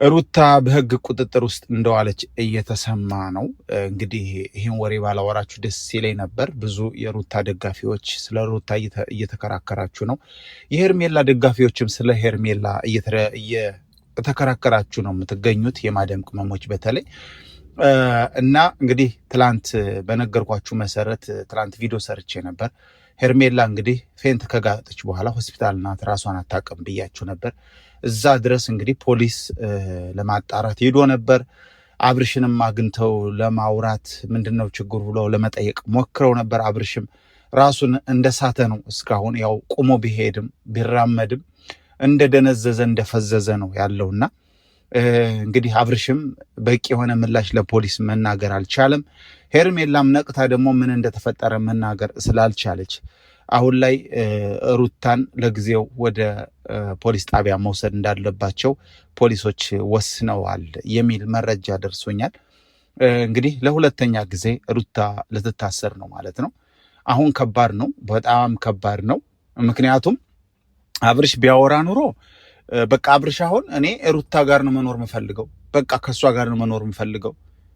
ሩታ በህግ ቁጥጥር ውስጥ እንደዋለች እየተሰማ ነው። እንግዲህ ይህን ወሬ ባላወራችሁ ደስ ይለኝ ነበር። ብዙ የሩታ ደጋፊዎች ስለ ሩታ እየተከራከራችሁ ነው። የሄርሜላ ደጋፊዎችም ስለ ሄርሜላ እየተከራከራችሁ ነው የምትገኙት፣ የማዳም ቅመሞች በተለይ እና እንግዲህ ትላንት በነገርኳችሁ መሰረት ትላንት ቪዲዮ ሰርቼ ነበር። ሄርሜላ እንግዲህ ፌንት ከጋጠች በኋላ ሆስፒታል ናት፣ ራሷን አታውቅም ብያችሁ ነበር። እዛ ድረስ እንግዲህ ፖሊስ ለማጣራት ሄዶ ነበር። አብርሽንም አግኝተው ለማውራት ምንድነው ችግሩ ብለው ለመጠየቅ ሞክረው ነበር። አብርሽም ራሱን እንደሳተ ነው እስካሁን፣ ያው ቁሞ ቢሄድም ቢራመድም እንደደነዘዘ እንደፈዘዘ ነው ያለውና እንግዲህ አብርሽም በቂ የሆነ ምላሽ ለፖሊስ መናገር አልቻለም። ሄርሜላም ነቅታ ደግሞ ምን እንደተፈጠረ መናገር ስላልቻለች አሁን ላይ ሩታን ለጊዜው ወደ ፖሊስ ጣቢያ መውሰድ እንዳለባቸው ፖሊሶች ወስነዋል የሚል መረጃ ደርሶኛል። እንግዲህ ለሁለተኛ ጊዜ ሩታ ልትታሰር ነው ማለት ነው። አሁን ከባድ ነው፣ በጣም ከባድ ነው። ምክንያቱም አብርሽ ቢያወራ ኑሮ በቃ አብርሽ አሁን እኔ ሩታ ጋር ነው መኖር የምፈልገው፣ በቃ ከሷ ጋር ነው መኖር የምፈልገው፣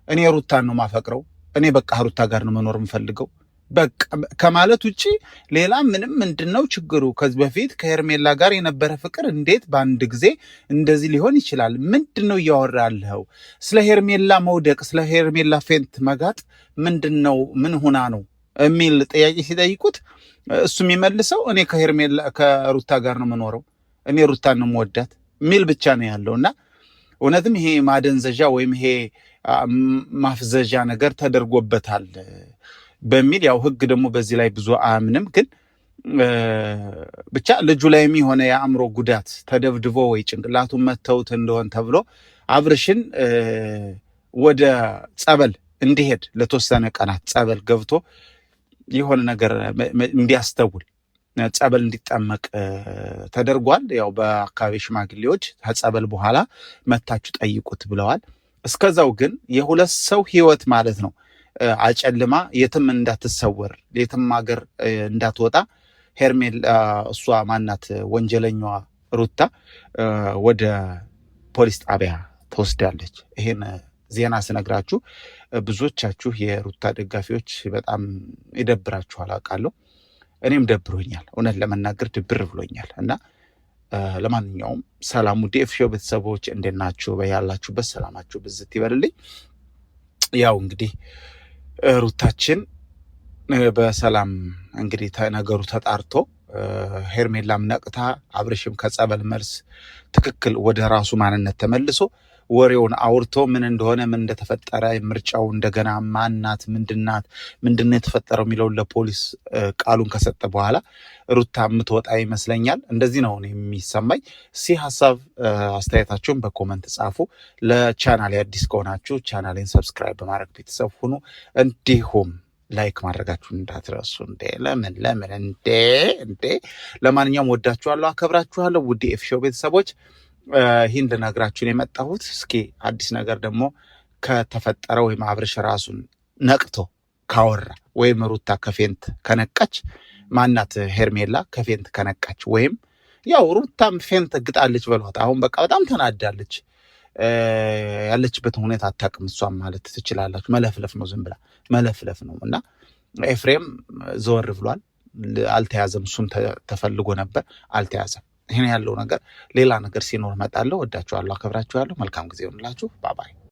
እኔ ሩታን ነው ማፈቅረው፣ እኔ በቃ ሩታ ጋር ነው መኖር የምፈልገው በቃ ከማለት ውጪ ሌላ ምንም ምንድነው ችግሩ? ከዚህ በፊት ከሄርሜላ ጋር የነበረ ፍቅር እንዴት በአንድ ጊዜ እንደዚህ ሊሆን ይችላል? ምንድነው እያወራ ያለው? ስለ ሄርሜላ መውደቅ፣ ስለ ሄርሜላ ፌንት መጋጥ ምንድነው? ምን ሆና ነው የሚል ጥያቄ ሲጠይቁት እሱ የሚመልሰው እኔ ከሩታ ጋር ነው መኖረው፣ እኔ ሩታን ነው የምወዳት ሚል ብቻ ነው ያለውና እውነትም ይሄ ማደንዘዣ ወይም ይሄ ማፍዘዣ ነገር ተደርጎበታል በሚል ያው ህግ ደግሞ በዚህ ላይ ብዙ አያምንም። ግን ብቻ ልጁ ላይም የሆነ የአእምሮ ጉዳት ተደብድቦ ወይ ጭንቅላቱን መተውት እንደሆን ተብሎ አብርሽን ወደ ጸበል እንዲሄድ ለተወሰነ ቀናት ጸበል ገብቶ የሆነ ነገር እንዲያስተውል ጸበል እንዲጠመቅ ተደርጓል። ያው በአካባቢ ሽማግሌዎች ከጸበል በኋላ መታችሁ ጠይቁት ብለዋል። እስከዛው ግን የሁለት ሰው ህይወት ማለት ነው አጨልማ የትም እንዳትሰወር የትም ሀገር እንዳትወጣ ሄርሜላ እሷ ማናት ወንጀለኛዋ ሩታ ወደ ፖሊስ ጣቢያ ተወስዳለች። ይሄን ዜና ስነግራችሁ ብዙዎቻችሁ የሩታ ደጋፊዎች በጣም ይደብራችኋል አውቃለሁ። እኔም ደብሮኛል፣ እውነት ለመናገር ድብር ብሎኛል። እና ለማንኛውም ሰላም ውድ የኤፍሾው ቤተሰቦች እንዴት ናችሁ? በያላችሁበት ሰላማችሁ ብዝት ይበልልኝ። ያው እንግዲህ ሩታችን በሰላም እንግዲህ ነገሩ ተጣርቶ ሄርሜላም ነቅታ አብርሽም ከጸበል መልስ ትክክል ወደ ራሱ ማንነት ተመልሶ ወሬውን አውርቶ ምን እንደሆነ ምን እንደተፈጠረ ምርጫው እንደገና ማናት ምንድነው የተፈጠረው የሚለውን ለፖሊስ ቃሉን ከሰጠ በኋላ ሩታ የምትወጣ ይመስለኛል። እንደዚህ ነው የሚሰማኝ። ሀሳብ አስተያየታችሁን በኮመንት ጻፉ። ለቻናሌ አዲስ ከሆናችሁ ቻናሌን ሰብስክራይብ በማድረግ ቤተሰብ ሁኑ። እንዲሁም ላይክ ማድረጋችሁን እንዳትረሱ። ለምን እንዴ ለማንኛውም ወዳችኋለሁ፣ አከብራችኋለሁ ውድ ኤፍሾው ቤተሰቦች። ይህን ልነግራችሁን የመጣሁት እስኪ አዲስ ነገር ደግሞ ከተፈጠረ ወይም አብርሽ ራሱን ነቅቶ ካወራ ወይም ሩታ ከፌንት ከነቃች ማናት ሄርሜላ ከፌንት ከነቃች ወይም ያው ሩታም ፌንት ግጣለች በሏት። አሁን በቃ በጣም ተናዳለች። ያለችበትን ሁኔታ አታውቅም እሷም ማለት ትችላላችሁ። መለፍለፍ ነው፣ ዝም ብላ መለፍለፍ ነው። እና ኤፍሬም ዘወር ብሏል፣ አልተያዘም። እሱም ተፈልጎ ነበር፣ አልተያዘም። ይሄን ያለው ነገር ሌላ ነገር ሲኖር እመጣለሁ። ወዳችኋለሁ፣ አከብራችኋለሁ። መልካም ጊዜ ይሁንላችሁ። ባባይ